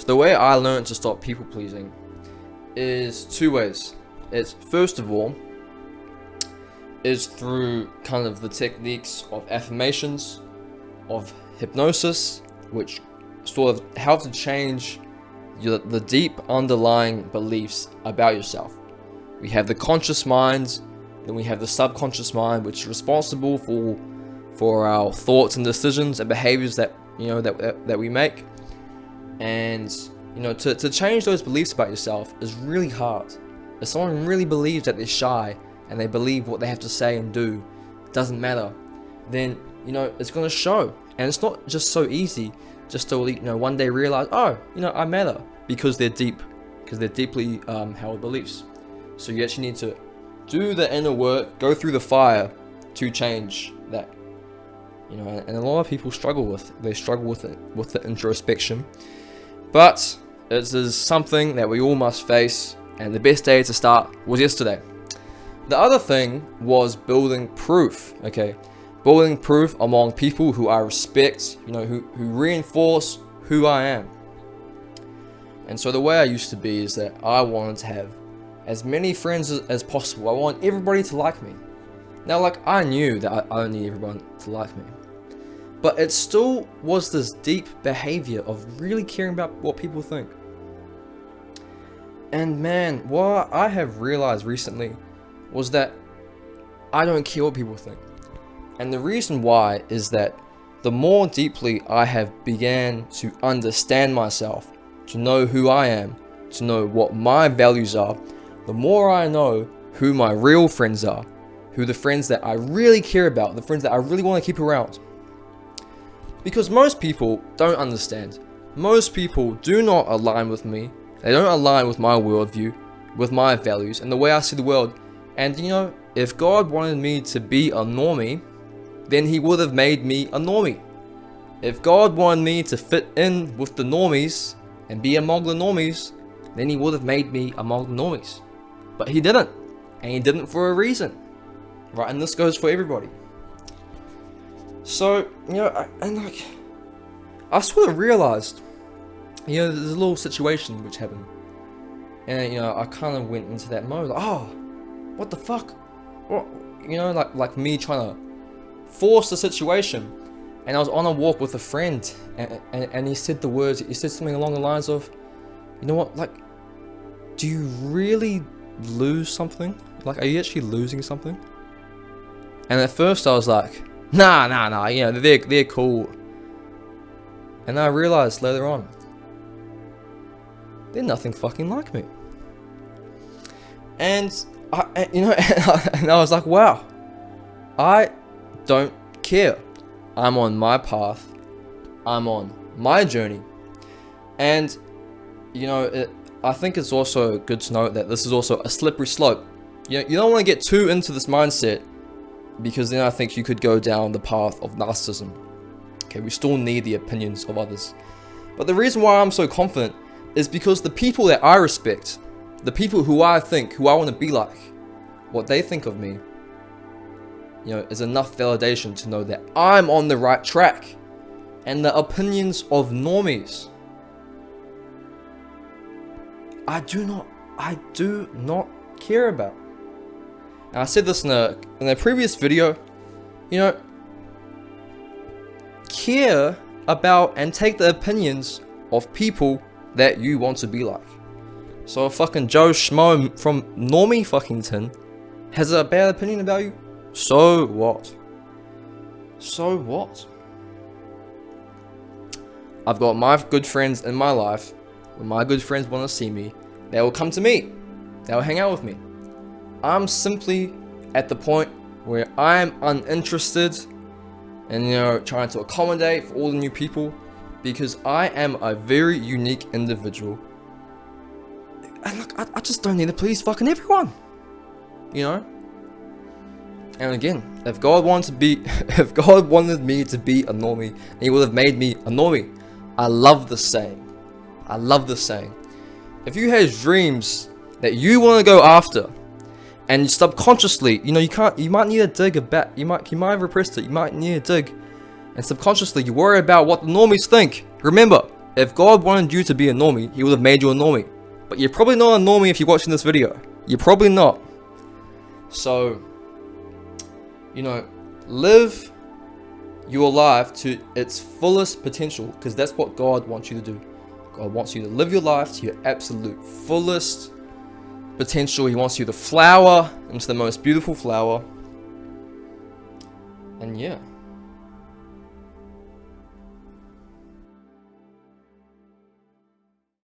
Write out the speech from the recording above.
So the way I learned to stop people pleasing is two ways. It's first of all is through kind of the techniques of affirmations, of hypnosis, which sort of help to change the deep underlying beliefs about yourself. We have the conscious mind, then we have the subconscious mind, which is responsible for our thoughts and decisions and behaviors that that we make. And to change those beliefs about yourself is really hard. If someone really believes that they're shy and they believe what they have to say and do doesn't matter, then it's going to show. And it's not just so easy just to one day realize, oh, I matter, because they're deeply held beliefs. So you actually need to do the inner work, go through the fire to change that. And a lot of people struggle with the introspection, but it is something that we all must face. And the best day to start was yesterday. The other thing was building proof. Okay, building proof among people who I respect, who reinforce who I am. And so the way I used to be is that I wanted to have as many friends as possible. I want everybody to like me. Now, I knew that I don't need everyone to like me, but it still was this deep behavior of really caring about what people think. And man, what I have realized recently was that I don't care what people think. And the reason why is that the more deeply I have began to understand myself, to know who I am, to know what my values are, the more I know who my real friends are, who the friends that I really care about, the friends that I really want to keep around. Because most people don't understand. Most people do not align with me. They don't align with my worldview, with my values, and the way I see the world. And if God wanted me to be a normie, then he would have made me a normie. If God wanted me to fit in with the normies and be among the normies, then he would have made me among the normies. But he didn't. And he didn't for a reason. Right? And this goes for everybody. So, I sort of realized, there's a little situation which happened. And, I kind of went into that mode. Oh, what the fuck? What? Like me trying to force the situation. And I was on a walk with a friend. And he said he said something along the lines of, do you really lose something? Are you actually losing something? And at first I was like, nah, they're cool. And I realized later on, they're nothing fucking like me. And I was like, wow, I don't care. I'm on my path. I'm on my journey. And I think it's also good to note that this is also a slippery slope. You don't want to get too into this mindset, because then I think you could go down the path of narcissism. Okay, we still need the opinions of others. But the reason why I'm so confident is because the people that I respect, the people who I want to be like, what they think of me, is enough validation to know that I'm on the right track. And the opinions of normies, I do not care about. And I said this in a previous video, care about and take the opinions of people that you want to be like. So if fucking Joe Schmo from Normie fuckington has a bad opinion about you, so what? So what? I've got my good friends in my life. When my good friends want to see me, they will come to me. They will hang out with me. I'm simply at the point where I'm uninterested in trying to accommodate for all the new people, because I am a very unique individual. And look, I just don't need to please fucking everyone. And again, if God wanted me to be a normie, he would have made me a normie. I love this saying. If you have dreams that you want to go after, and subconsciously, you might need to dig a bit. You might have repressed it. You might need to dig, and subconsciously you worry about what the normies think. Remember, If God wanted you to be a normie, He would have made you a normie. But you're probably not a normie if you're watching this video. You're probably not. So, you know, live your life to its fullest potential, because that's what God wants you to do. God wants you to live your life to your absolute fullest potential. He wants you to flower into the most beautiful flower. And yeah.